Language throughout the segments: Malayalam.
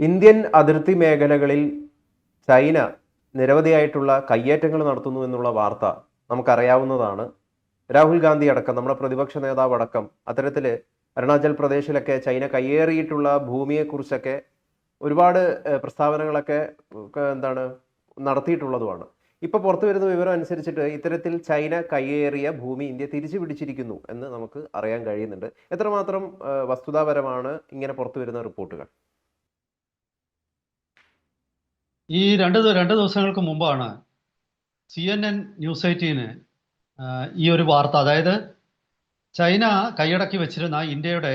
ഇന്ത്യൻ അതിർത്തി മേഖലകളിൽ ചൈന നിരവധിയായിട്ടുള്ള കയ്യേറ്റങ്ങൾ നടത്തുന്നു എന്നുള്ള വാർത്ത നമുക്കറിയാവുന്നതാണ്. രാഹുൽ ഗാന്ധി അടക്കം നമ്മുടെ പ്രതിപക്ഷ നേതാവ് അടക്കം അത്തരത്തിൽ അരുണാചൽ പ്രദേശിലൊക്കെ ചൈന കയ്യേറിയിട്ടുള്ള ഭൂമിയെക്കുറിച്ചൊക്കെ ഒരുപാട് പ്രസ്താവനകളൊക്കെ എന്താണ് നടത്തിയിട്ടുള്ളതുമാണ്. ഇപ്പോൾ പുറത്തു വരുന്ന വിവരം അനുസരിച്ചിട്ട് ഇത്തരത്തിൽ ചൈന കയ്യേറിയ ഭൂമി ഇന്ത്യ തിരിച്ചു പിടിച്ചിരിക്കുന്നു എന്ന് നമുക്ക് അറിയാൻ കഴിയുന്നുണ്ട്. എത്രമാത്രം വസ്തുതാപരമാണ് ഇങ്ങനെ പുറത്തു വരുന്ന റിപ്പോർട്ടുകൾ? ഈ രണ്ട് ദിവസങ്ങൾക്ക് മുമ്പാണ് CNN ന്യൂസ് 18 ഈ ഒരു വാർത്ത, അതായത് ചൈന കൈയടക്കി വെച്ചിരുന്ന ഇന്ത്യയുടെ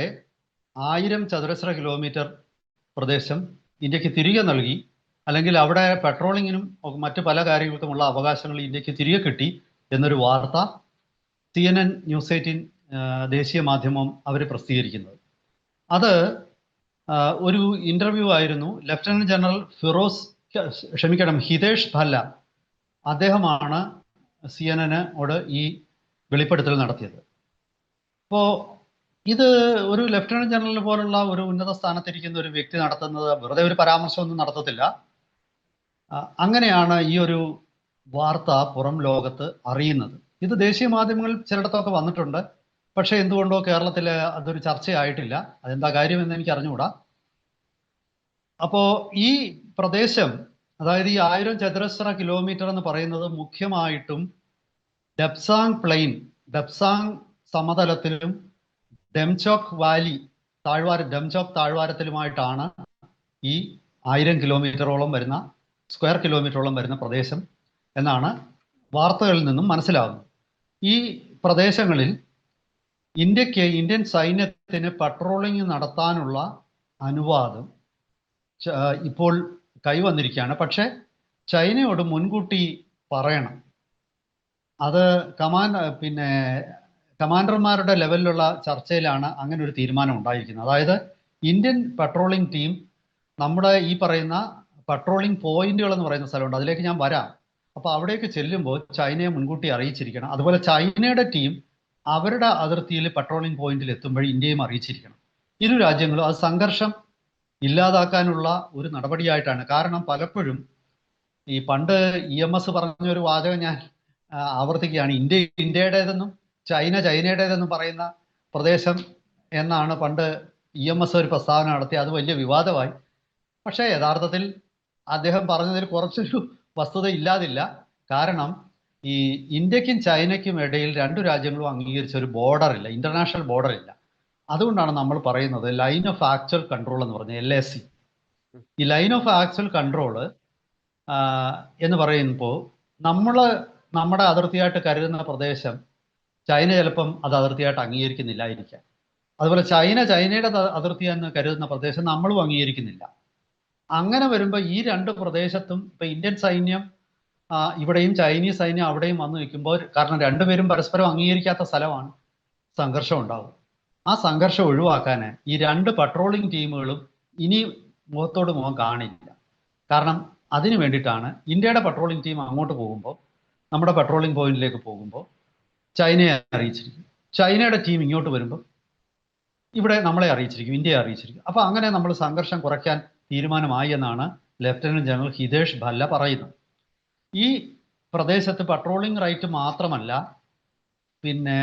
1000 ചതുരശ്ര കിലോമീറ്റർ പ്രദേശം ഇന്ത്യക്ക് തിരികെ നൽകി, അല്ലെങ്കിൽ അവിടെ പെട്രോളിങ്ങിനും മറ്റു പല കാര്യങ്ങൾക്കുമുള്ള അവകാശങ്ങൾ ഇന്ത്യക്ക് തിരികെ കിട്ടി എന്നൊരു വാർത്ത CNN ന്യൂസ് 18 ദേശീയ മാധ്യമം അവർ പ്രസിദ്ധീകരിക്കുന്നത്. അത് ഒരു ഇന്റർവ്യൂ ആയിരുന്നു. ലഫ്റ്റനന്റ് ജനറൽ ഹിതേഷ് ഭല്ല, അദ്ദേഹമാണ് CNN-ഓട് ഈ വെളിപ്പെടുത്തൽ നടത്തിയത്. അപ്പോൾ ഇത് ഒരു ലഫ്റ്റനന്റ് ജനറൽ പോലുള്ള ഒരു ഉന്നത സ്ഥാനത്തിരിക്കുന്ന ഒരു വ്യക്തി നടത്തുന്നത് വെറുതെ ഒരു പരാമർശമൊന്നും നടത്തത്തില്ല. അങ്ങനെയാണ് ഈ ഒരു വാർത്ത പുറം ലോകത്ത് അറിയുന്നത്. ഇത് ദേശീയ മാധ്യമങ്ങളിൽ ചിലയിടത്തൊക്കെ വന്നിട്ടുണ്ട്, പക്ഷെ എന്തുകൊണ്ടോ കേരളത്തിൽ അതൊരു ചർച്ചയായിട്ടില്ല. അതെന്താ കാര്യമെന്ന് എനിക്ക് അറിഞ്ഞുകൂടാ. അപ്പോൾ ഈ പ്രദേശം, അതായത് ഈ 1000 ചതുരശ്ര കിലോമീറ്റർ എന്ന് പറയുന്നത് മുഖ്യമായിട്ടും ഡെപ്സാങ് സമതലത്തിലും ഡെംചോക് വാലി ഡെംചോക് താഴ്വാരത്തിലുമായിട്ടാണ് ഈ 1000 കിലോമീറ്ററോളം വരുന്ന സ്ക്വയർ കിലോമീറ്ററോളം വരുന്ന പ്രദേശം എന്നാണ് വാർത്തകളിൽ നിന്നും മനസ്സിലാകുന്നത്. ഈ പ്രദേശങ്ങളിൽ ഇന്ത്യൻ സൈന്യത്തിന് പട്രോളിംഗ് നടത്താനുള്ള അനുവാദം ഇപ്പോൾ കൈവന്നിരിക്കുകയാണ്. പക്ഷെ ചൈനയോട് മുൻകൂട്ടി പറയണം. അത് കമാൻഡർമാരുടെ ലെവലിലുള്ള ചർച്ചയിലാണ് അങ്ങനെ ഒരു തീരുമാനം ഉണ്ടായിരിക്കുന്നത്. അതായത് ഇന്ത്യൻ പട്രോളിംഗ് ടീം നമ്മുടെ ഈ പറയുന്ന പട്രോളിംഗ് പോയിന്റുകൾ എന്ന് പറയുന്ന സ്ഥലമുണ്ട്, അതിലേക്ക് ഞാൻ വരാം. അപ്പോൾ അവിടേക്ക് ചെല്ലുമ്പോൾ ചൈനയെ മുൻകൂട്ടി അറിയിച്ചിരിക്കണം. അതുപോലെ ചൈനയുടെ ടീം അവരുടെ അതിർത്തിയിൽ പട്രോളിംഗ് പോയിന്റിൽ എത്തുമ്പോൾ ഇന്ത്യയും അറിയിച്ചിരിക്കണം. ഇരു രാജ്യങ്ങളും അത് സംഘർഷം ഇല്ലാതാക്കാനുള്ള ഒരു നടപടിയായിട്ടാണ്. കാരണം പലപ്പോഴും ഈ പണ്ട് EMS പറഞ്ഞൊരു വാചകം ഞാൻ ആവർത്തിക്കുകയാണ്. ഇന്ത്യയുടേതെന്നും ചൈനയുടേതെന്നും പറയുന്ന പ്രദേശം എന്നാണ് പണ്ട് EMS ഒരു പ്രസ്താവന നടത്തി. അത് വലിയ വിവാദമായി. പക്ഷേ യഥാർത്ഥത്തിൽ അദ്ദേഹം പറഞ്ഞതിൽ കുറച്ചൊരു വസ്തുത ഇല്ലാതില്ല. കാരണം ഈ ഇന്ത്യക്കും ചൈനയ്ക്കും ഇടയിൽ രണ്ടു രാജ്യങ്ങളും അംഗീകരിച്ച ഒരു ബോർഡർ ഇല്ല, ഇന്റർനാഷണൽ ബോർഡർ ഇല്ല. അതുകൊണ്ടാണ് നമ്മൾ പറയുന്നത് ലൈൻ ഓഫ് ആക്ച്വൽ കൺട്രോൾ എന്ന് പറഞ്ഞ LAC. ഈ ലൈൻ ഓഫ് ആക്ച്വൽ കൺട്രോൾ എന്ന് പറയുമ്പോൾ നമ്മുടെ അതിർത്തിയായിട്ട് കരുതുന്ന പ്രദേശം ചൈന ചിലപ്പം അത് അതിർത്തിയായിട്ട് അംഗീകരിക്കുന്നില്ലായിരിക്കാം. അതുപോലെ ചൈനയുടെ അതിർത്തി എന്ന് കരുതുന്ന പ്രദേശം നമ്മളും അംഗീകരിക്കുന്നില്ല. അങ്ങനെ വരുമ്പോൾ ഈ രണ്ട് പ്രദേശത്തും ഇപ്പൊ ഇന്ത്യൻ സൈന്യം ഇവിടെയും ചൈനീസ് സൈന്യം അവിടെയും വന്നു നിൽക്കുമ്പോൾ, കാരണം രണ്ടുപേരും പരസ്പരം അംഗീകരിക്കാത്ത സ്ഥലമാണ്, സംഘർഷം ഉണ്ടാവും. ആ സംഘർഷം ഒഴിവാക്കാൻ ഈ രണ്ട് പട്രോളിംഗ് ടീമുകളും ഇനി മുഖത്തോട് മുഖം കാണില്ല. കാരണം അതിനു വേണ്ടിയിട്ടാണ് ഇന്ത്യയുടെ പട്രോളിംഗ് ടീം അങ്ങോട്ട് പോകുമ്പോൾ, നമ്മുടെ പട്രോളിംഗ് പോയിന്റിലേക്ക് പോകുമ്പോൾ ചൈനയെ അറിയിച്ചിരിക്കും. ചൈനയുടെ ടീം ഇങ്ങോട്ട് വരുമ്പോൾ ഇവിടെ നമ്മളെ അറിയിച്ചിരിക്കും, ഇന്ത്യയെ അറിയിച്ചിരിക്കും. അപ്പോൾ അങ്ങനെ നമ്മൾ സംഘർഷം കുറയ്ക്കാൻ തീരുമാനമായി എന്നാണ് ലഫ്റ്റനന്റ് ജനറൽ ഹിതേഷ് ഭല്ല പറയുന്നത്. ഈ പ്രദേശത്ത് പട്രോളിംഗ് റൈറ്റ് മാത്രമല്ല, പിന്നെ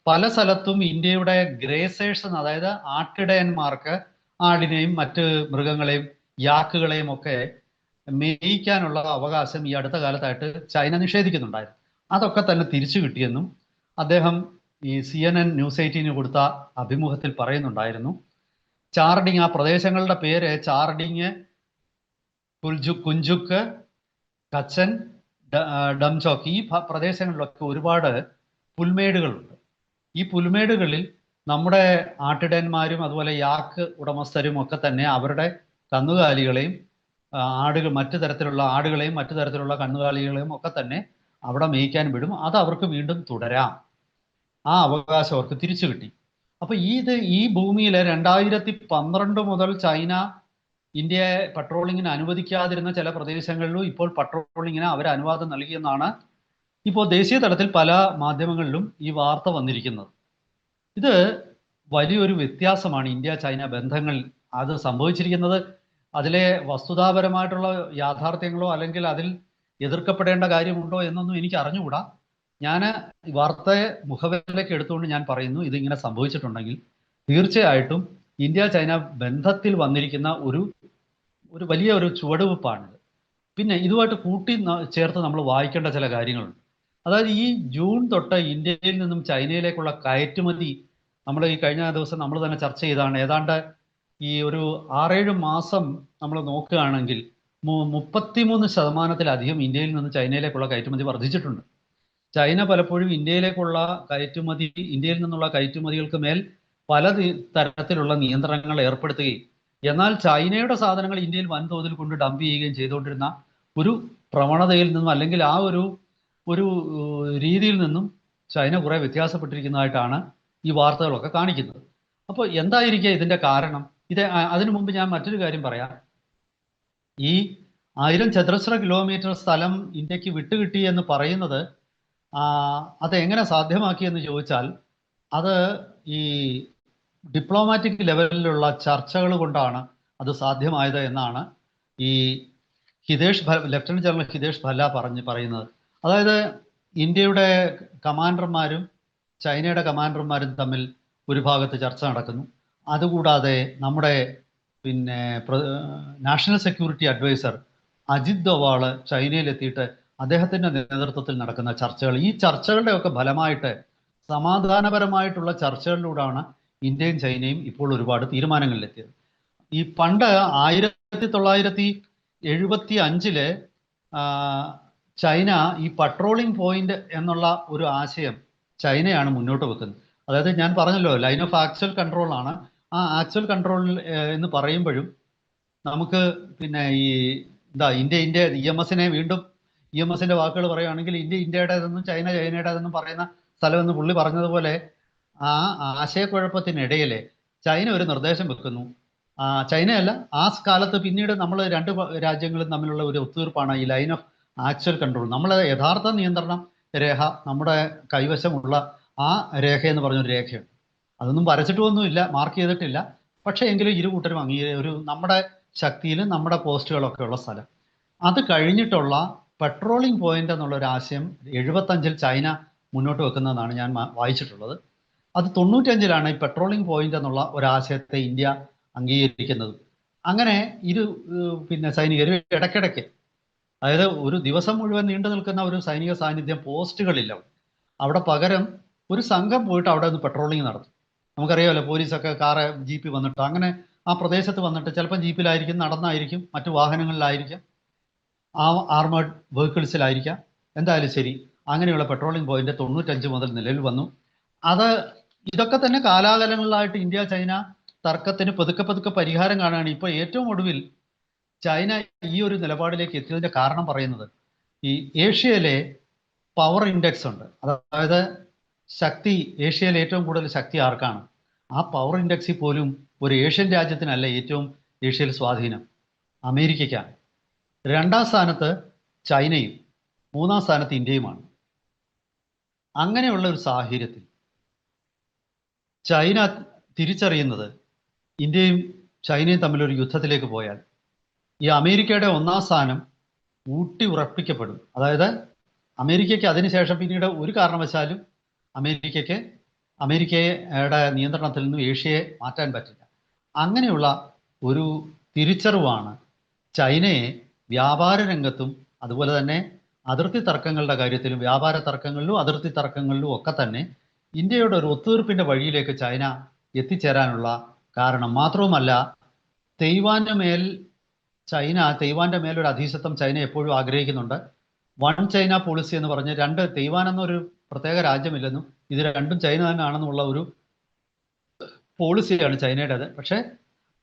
പല സ്ഥലത്തും ഇന്ത്യയുടെ ഗ്രേസേഴ്സ്, അതായത് ആട്ടിടയന്മാർക്ക് ആടിനെയും മറ്റ് മൃഗങ്ങളെയും യാക്കുകളെയും ഒക്കെ മേയിക്കാനുള്ള അവകാശം ഈ അടുത്ത കാലത്തായിട്ട് ചൈന നിഷേധിക്കുന്നുണ്ടായിരുന്നു. അതൊക്കെ തന്നെ തിരിച്ചു കിട്ടിയെന്നും അദ്ദേഹം ഈ CNN ന്യൂസ് 18 കൊടുത്ത അഭിമുഖത്തിൽ പറയുന്നുണ്ടായിരുന്നു. ചാർഡിങ്, ആ പ്രദേശങ്ങളുടെ പേര് ചാർഡിങ്, കുഞ്ചുക്ക്, കച്ചൻ, ഡംചോക്ക്, ഈ പ്രദേശങ്ങളിലൊക്കെ ഒരുപാട് പുൽമേടുകളുണ്ട്. ഈ പുൽമേടുകളിൽ നമ്മുടെ ആട്ടിടയന്മാരും അതുപോലെ യാക്ക് ഉടമസ്ഥരും ഒക്കെ തന്നെ അവരുടെ കന്നുകാലികളെയും മറ്റു തരത്തിലുള്ള കന്നുകാലികളെയും ഒക്കെ തന്നെ അവിടെ മേയ്ക്കാൻ വിടും. അത് അവർക്ക് വീണ്ടും തുടരാം. ആ അവകാശം അവർക്ക് തിരിച്ചു കിട്ടി. അപ്പൊ ഈ ഭൂമിയിലെ 2012 മുതൽ ചൈന ഇന്ത്യയെ പട്രോളിങ്ങിന് അനുവദിക്കാതിരുന്ന ചില പ്രദേശങ്ങളിലും ഇപ്പോൾ പട്രോളിങ്ങിന് അവർ അനുവാദം നൽകിയെന്നാണ് ഇപ്പോൾ ദേശീയ തലത്തിൽ പല മാധ്യമങ്ങളിലും ഈ വാർത്ത വന്നിരിക്കുന്നത്. ഇത് വലിയൊരു വ്യത്യാസമാണ് ഇന്ത്യ ചൈന ബന്ധങ്ങൾ അത് സംഭവിച്ചിരിക്കുന്നത്. അതിലെ വസ്തുതാപരമായിട്ടുള്ള യാഥാർത്ഥ്യങ്ങളോ അല്ലെങ്കിൽ അതിൽ എതിർക്കപ്പെടേണ്ട കാര്യമുണ്ടോ എന്നൊന്നും എനിക്ക് അറിഞ്ഞുകൂടാ. ഞാൻ വാർത്തയെ മുഖവിലേക്ക് എടുത്തുകൊണ്ട് ഞാൻ പറയുന്നു, ഇതിങ്ങനെ സംഭവിച്ചിട്ടുണ്ടെങ്കിൽ തീർച്ചയായിട്ടും ഇന്ത്യ ചൈന ബന്ധത്തിൽ വന്നിരിക്കുന്ന ഒരു വലിയ ഒരു ചുവടുവെപ്പാണിത്. പിന്നെ ഇതുമായിട്ട് ചേർത്ത് നമ്മൾ വായിക്കേണ്ട ചില കാര്യങ്ങളുണ്ട്. അതായത് ഈ ജൂൺ തൊട്ട് ഇന്ത്യയിൽ നിന്നും ചൈനയിലേക്കുള്ള കയറ്റുമതി നമ്മൾ ഈ കഴിഞ്ഞ ദിവസം നമ്മൾ തന്നെ ചർച്ച ചെയ്തതാണ്. ഏതാണ്ട് ഈ ഒരു 6-7 മാസം നമ്മൾ നോക്കുകയാണെങ്കിൽ 33% ഇന്ത്യയിൽ നിന്ന് ചൈനയിലേക്കുള്ള കയറ്റുമതി വർദ്ധിച്ചിട്ടുണ്ട്. ചൈന പലപ്പോഴും ഇന്ത്യയിൽ നിന്നുള്ള കയറ്റുമതികൾക്ക് മേൽ പല തരത്തിലുള്ള നിയന്ത്രണങ്ങൾ ഏർപ്പെടുത്തുകയും എന്നാൽ ചൈനയുടെ സാധനങ്ങൾ ഇന്ത്യയിൽ വൻതോതിൽ കൊണ്ട് ഡംപ് ചെയ്യുകയും ചെയ്തുകൊണ്ടിരുന്ന ഒരു പ്രവണതയിൽ നിന്നും അല്ലെങ്കിൽ ആ ഒരു രീതിയിൽ നിന്നും ചൈന കുറെ വ്യത്യാസപ്പെട്ടിരിക്കുന്നതായിട്ടാണ് ഈ വാർത്തകളൊക്കെ കാണിക്കുന്നത്. അപ്പോൾ എന്തായിരിക്കും ഇതിന്റെ കാരണം? അതിനു മുമ്പ് ഞാൻ മറ്റൊരു കാര്യം പറയാം. ഈ 1000 ചതുരശ്ര കിലോമീറ്റർ സ്ഥലം ഇന്ത്യക്ക് വിട്ടുകിട്ടി എന്ന് പറയുന്നത് അത് എങ്ങനെ സാധ്യമാക്കിയെന്ന് ചോദിച്ചാൽ അത് ഈ ഡിപ്ലോമാറ്റിക് ലെവലിലുള്ള ചർച്ചകൾ കൊണ്ടാണ് അത് സാധ്യമായത് എന്നാണ് ഈ ലഫ്റ്റനന്റ് ജനറൽ ഹിതേഷ് ഭല്ല പറയുന്നത്. അതായത് ഇന്ത്യയുടെ കമാൻഡർമാരും ചൈനയുടെ കമാൻഡർമാരും തമ്മിൽ ഒരു ഭാഗത്ത് ചർച്ച നടക്കുന്നു. അതുകൂടാതെ നമ്മുടെ നാഷണൽ സെക്യൂരിറ്റി അഡ്വൈസർ അജിത് ദോവാള് ചൈനയിലെത്തിയിട്ട് അദ്ദേഹത്തിന്റെ നേതൃത്വത്തിൽ നടക്കുന്ന ചർച്ചകൾ, ഈ ചർച്ചകളുടെയൊക്കെ ഫലമായിട്ട് സമാധാനപരമായിട്ടുള്ള ചർച്ചകളിലൂടെയാണ് ഇന്ത്യയും ചൈനയും ഇപ്പോൾ ഒരുപാട് തീരുമാനങ്ങളിലെത്തിയത്. ഈ പണ്ട് 1975 ചൈന ഈ പട്രോളിംഗ് പോയിന്റ് എന്നുള്ള ഒരു ആശയം ചൈനയാണ് മുന്നോട്ട് വെക്കുന്നത്. അതായത് ഞാൻ പറഞ്ഞല്ലോ, ലൈൻ ഓഫ് ആക്ച്വൽ കൺട്രോൾ ആണ്. ആ ആക്ച്വൽ കൺട്രോൾ എന്ന് പറയുമ്പോഴും നമുക്ക് ഇന്ത്യ EMS-നെ വീണ്ടും EMS-ന്റെ വാക്കുകൾ പറയുകയാണെങ്കിൽ ഇന്ത്യ ഇന്ത്യയുടേതെന്നും ചൈന ചൈനയുടേതെന്നും പറയുന്ന സ്ഥലമെന്ന് പുള്ളി പറഞ്ഞതുപോലെ ആ ആശയക്കുഴപ്പത്തിനിടയിലെ ചൈന ഒരു നിർദ്ദേശം വെക്കുന്നു. ചൈനയല്ല, ആ കാലത്ത് പിന്നീട് നമ്മൾ രണ്ട് രാജ്യങ്ങളും തമ്മിലുള്ള ഒരു ഒത്തുതീർപ്പാണ് ഈ ലൈൻ ഓഫ് ആക്ച്വൽ കൺട്രോൾ. നമ്മളെ യഥാർത്ഥ നിയന്ത്രണം രേഖ നമ്മുടെ കൈവശമുള്ള ആ രേഖ എന്ന് പറഞ്ഞൊരു രേഖയുണ്ട്. അതൊന്നും വരച്ചിട്ടൊന്നുമില്ല, മാർക്ക് ചെയ്തിട്ടില്ല. പക്ഷേ എങ്കിലും ഇരു കൂട്ടരും നമ്മുടെ ശക്തിയിലും നമ്മുടെ പോസ്റ്റുകളൊക്കെ ഉള്ള സ്ഥലം. അത് കഴിഞ്ഞിട്ടുള്ള പെട്രോളിംഗ് പോയിന്റ് എന്നുള്ള ഒരു ആശയം 75-ൽ ചൈന മുന്നോട്ട് വെക്കുന്നതെന്നാണ് ഞാൻ വായിച്ചിട്ടുള്ളത്. അത് 95-ലാണ് ഈ പെട്രോളിംഗ് പോയിന്റ് എന്നുള്ള ഒരാശയത്തെ ഇന്ത്യ അംഗീകരിക്കുന്നത്. അങ്ങനെ സൈനികർ ഇടയ്ക്കിടയ്ക്ക്, അതായത് ഒരു ദിവസം മുഴുവൻ നീണ്ടു നിൽക്കുന്ന ഒരു സൈനിക സാന്നിധ്യം പോസ്റ്റുകളില്ല. അവിടെ പകരം ഒരു സംഘം പോയിട്ട് അവിടെ നിന്ന് പെട്രോളിംഗ് നടത്തും. നമുക്കറിയാമല്ലോ, പോലീസൊക്കെ കാറ് ജീപ്പിൽ വന്നിട്ട് അങ്ങനെ ആ പ്രദേശത്ത് വന്നിട്ട് ചിലപ്പോൾ ജീപ്പിലായിരിക്കും, നടന്നായിരിക്കും, മറ്റു വാഹനങ്ങളിലായിരിക്കാം, ആർമേഡ് വെഹിക്കിൾസിലായിരിക്കാം. എന്തായാലും ശരി, അങ്ങനെയുള്ള പെട്രോളിംഗ് പോയിന്റ് 95 മുതൽ നിലവിൽ വന്നു. ഇതൊക്കെ തന്നെ കാലാകാലങ്ങളിലായിട്ട് ഇന്ത്യ ചൈന തർക്കത്തിന് പതുക്കെ പരിഹാരം കാണുകയാണ്. ഇപ്പോൾ ഏറ്റവും ഒടുവിൽ ചൈന ഈ ഒരു നിലപാടിലേക്ക് എത്തിയതിന്റെ കാരണം പറയുന്നത്, ഈ ഏഷ്യയിലെ പവർ ഇൻഡെക്സ് ഉണ്ട്. അതായത് ശക്തി, ഏഷ്യയിൽ ഏറ്റവും കൂടുതൽ ശക്തി ആർക്കാണ്? ആ പവർ ഇൻഡെക്സിൽ പോലും ഒരു ഏഷ്യൻ രാജ്യത്തിനല്ല ഏറ്റവും ഏഷ്യയിൽ സ്വാധീനം, അമേരിക്കയ്ക്കാണ്. 2ാം സ്ഥാനത്ത് ചൈനയും 3ാം സ്ഥാനത്ത് ഇന്ത്യയുമാണ്. അങ്ങനെയുള്ള ഒരു സാഹചര്യത്തിൽ ചൈന തിരിച്ചറിയുന്നത് ഇന്ത്യയും ചൈനയും തമ്മിലൊരു യുദ്ധത്തിലേക്ക് പോയാൽ ഈ അമേരിക്കയുടെ 1ാം സ്ഥാനം ഊട്ടി ഉറപ്പിക്കപ്പെടും. അതായത് അമേരിക്കയ്ക്ക് അതിനുശേഷം പിന്നീട് ഒരു കാരണവശാലും അമേരിക്കയുടെ നിയന്ത്രണത്തിൽ നിന്നും ഏഷ്യയെ മാറ്റാൻ പറ്റില്ല. അങ്ങനെയുള്ള ഒരു തിരിച്ചറിവാണ് ചൈനയെ വ്യാപാര രംഗത്തും അതുപോലെ തന്നെ അതിർത്തി തർക്കങ്ങളുടെ കാര്യത്തിലും, വ്യാപാര തർക്കങ്ങളിലും അതിർത്തി തർക്കങ്ങളിലും ഒക്കെ തന്നെ ഇന്ത്യയുടെ ഒരു ഒത്തുതീർപ്പിന്റെ വഴിയിലേക്ക് ചൈന എത്തിച്ചേരാനുള്ള കാരണം. മാത്രവുമല്ല, തൈവാന്റെ മേൽ ഒരു അധീശത്വം ചൈന എപ്പോഴും ആഗ്രഹിക്കുന്നുണ്ട്. വൺ ചൈന പോളിസി എന്ന് പറഞ്ഞ് തൈവാൻ എന്നൊരു പ്രത്യേക രാജ്യമില്ലെന്നും ഇത് രണ്ടും ചൈന തന്നെ ആണെന്നുള്ള ഒരു പോളിസിയാണ് ചൈനയുടേത്. പക്ഷെ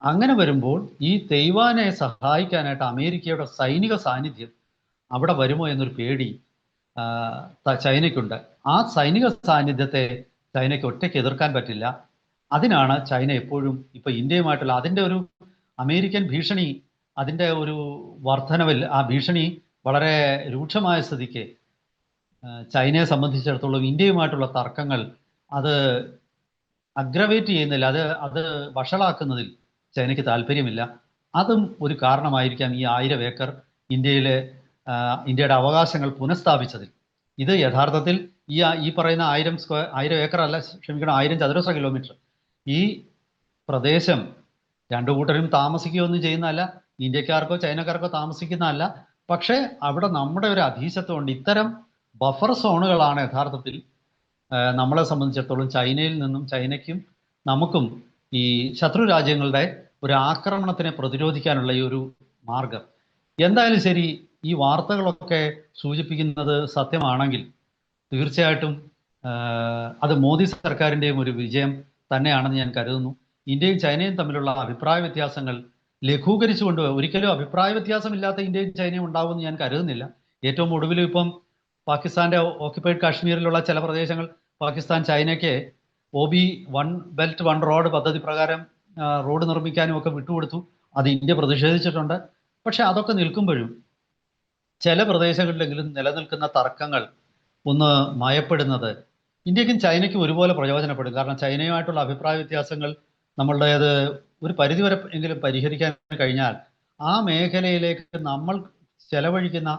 അങ്ങനെ വരുമ്പോൾ ഈ തൈവാനെ സഹായിക്കാനായിട്ട് അമേരിക്കയുടെ സൈനിക സാന്നിധ്യം അവിടെ വരുമോ എന്നൊരു പേടി ചൈനയ്ക്കുണ്ട്. ആ സൈനിക സാന്നിധ്യത്തെ ചൈനയ്ക്ക് ഒറ്റയ്ക്ക് എതിർക്കാൻ പറ്റില്ല. അതിനാണ് ചൈന എപ്പോഴും ഇപ്പൊ ഇന്ത്യയുമായിട്ടുള്ള അതിൻ്റെ ഒരു അമേരിക്കൻ ഭീഷണി, അതിൻ്റെ ഒരു വർധനവിൽ ആ ഭീഷണി വളരെ രൂക്ഷമായ സ്ഥിതിക്ക് ചൈനയെ സംബന്ധിച്ചിടത്തോളം ഇന്ത്യയുമായിട്ടുള്ള തർക്കങ്ങൾ അത് അഗ്രവേറ്റ് ചെയ്യുന്നില്ല, അത് വഷളാക്കുന്നതിൽ ചൈനയ്ക്ക് താല്പര്യമില്ല. അതും ഒരു കാരണമായിരിക്കാം ഈ 1000 ഏക്കർ ഇന്ത്യയിലെ ഇന്ത്യയുടെ അവകാശങ്ങൾ പുനഃസ്ഥാപിച്ചതിൽ. ഇത് യഥാർത്ഥത്തിൽ ഈ പറയുന്ന 1000 ഏക്കർ അല്ല, ക്ഷമിക്കണം, 1000 ചതുരശ്ര കിലോമീറ്റർ. ഈ പ്രദേശം രണ്ടു കൂട്ടരും താമസിക്കുകയൊന്നും ചെയ്യുന്നതല്ല, ഇന്ത്യക്കാർക്കോ ചൈനക്കാർക്കോ താമസിക്കുന്നതല്ല. പക്ഷേ അവിടെ നമ്മുടെ ഒരു അധീശത്വമുണ്ട്. ഇത്തരം ബഫർ സോണുകളാണ് യഥാർത്ഥത്തിൽ നമ്മളെ സംബന്ധിച്ചിടത്തോളം ചൈനയ്ക്കും നമുക്കും ഈ ശത്രു രാജ്യങ്ങളുടെ ഒരു ആക്രമണത്തിനെ പ്രതിരോധിക്കാനുള്ള ഈ ഒരു മാർഗം. എന്തായാലും ശരി, ഈ വാർത്തകളൊക്കെ സൂചിപ്പിക്കുന്നത് സത്യമാണെങ്കിൽ തീർച്ചയായിട്ടും അത് മോദി സർക്കാരിൻ്റെയും ഒരു വിജയം തന്നെയാണെന്ന് ഞാൻ കരുതുന്നു. ഇന്ത്യയും ചൈനയും തമ്മിലുള്ള അഭിപ്രായ വ്യത്യാസങ്ങൾ ലഘൂകരിച്ചുകൊണ്ട്, ഒരിക്കലും അഭിപ്രായ വ്യത്യാസമില്ലാത്ത ഇന്ത്യയും ചൈനയും ഉണ്ടാകുമെന്ന് ഞാൻ കരുതുന്നില്ല. ഏറ്റവും ഒടുവിലും ഇപ്പം പാകിസ്ഥാന്റെ ഓക്യുപ്പൈഡ് കാശ്മീരിലുള്ള ചില പ്രദേശങ്ങൾ പാകിസ്ഥാൻ ചൈനയ്ക്ക് OB 1 ബെൽറ്റ് 1 റോഡ് പദ്ധതി പ്രകാരം റോഡ് നിർമ്മിക്കാനും ഒക്കെ വിട്ടുകൊടുത്തു. അത് ഇന്ത്യ പ്രതിഷേധിച്ചിട്ടുണ്ട്. പക്ഷെ അതൊക്കെ നിൽക്കുമ്പോഴും ചില പ്രദേശങ്ങളിലെങ്കിലും നിലനിൽക്കുന്ന തർക്കങ്ങൾ ഒന്ന് മയപ്പെടുന്നത് ഇന്ത്യക്കും ചൈനയ്ക്കും ഒരുപോലെ പ്രയോജനപ്പെടും. കാരണം ചൈനയുമായിട്ടുള്ള അഭിപ്രായ വ്യത്യാസങ്ങൾ നമ്മളുടേത് ഒരു പരിധിവരെ എങ്കിലും പരിഹരിക്കാൻ കഴിഞ്ഞാൽ ആ മേഖലയിലേക്ക് നമ്മൾ ചെലവഴിക്കുന്ന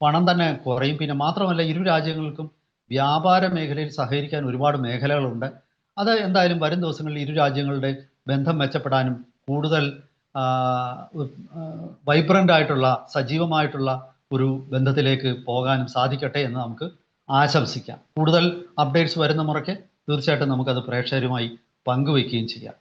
പണം തന്നെ കുറയും. പിന്നെ മാത്രമല്ല, ഇരു രാജ്യങ്ങൾക്കും വ്യാപാര മേഖലയിൽ സഹകരിക്കാൻ ഒരുപാട് മേഖലകളുണ്ട്. അത് എന്തായാലും വരും ദിവസങ്ങളിൽ ഇരു രാജ്യങ്ങളുടെ ബന്ധം മെച്ചപ്പെടാനും കൂടുതൽ വൈബ്രൻ്റ് ആയിട്ടുള്ള സജീവമായിട്ടുള്ള ഒരു ബന്ധത്തിലേക്ക് പോകാനും സാധിക്കട്ടെ എന്ന് നമുക്ക് ആശംസിക്കാം. കൂടുതൽ അപ്ഡേറ്റ്സ് വരുന്ന മുറയ്ക്ക് തീർച്ചയായിട്ടും നമുക്കത് പ്രേക്ഷകരുമായി പങ്കുവയ്ക്കുകയും ചെയ്യാം.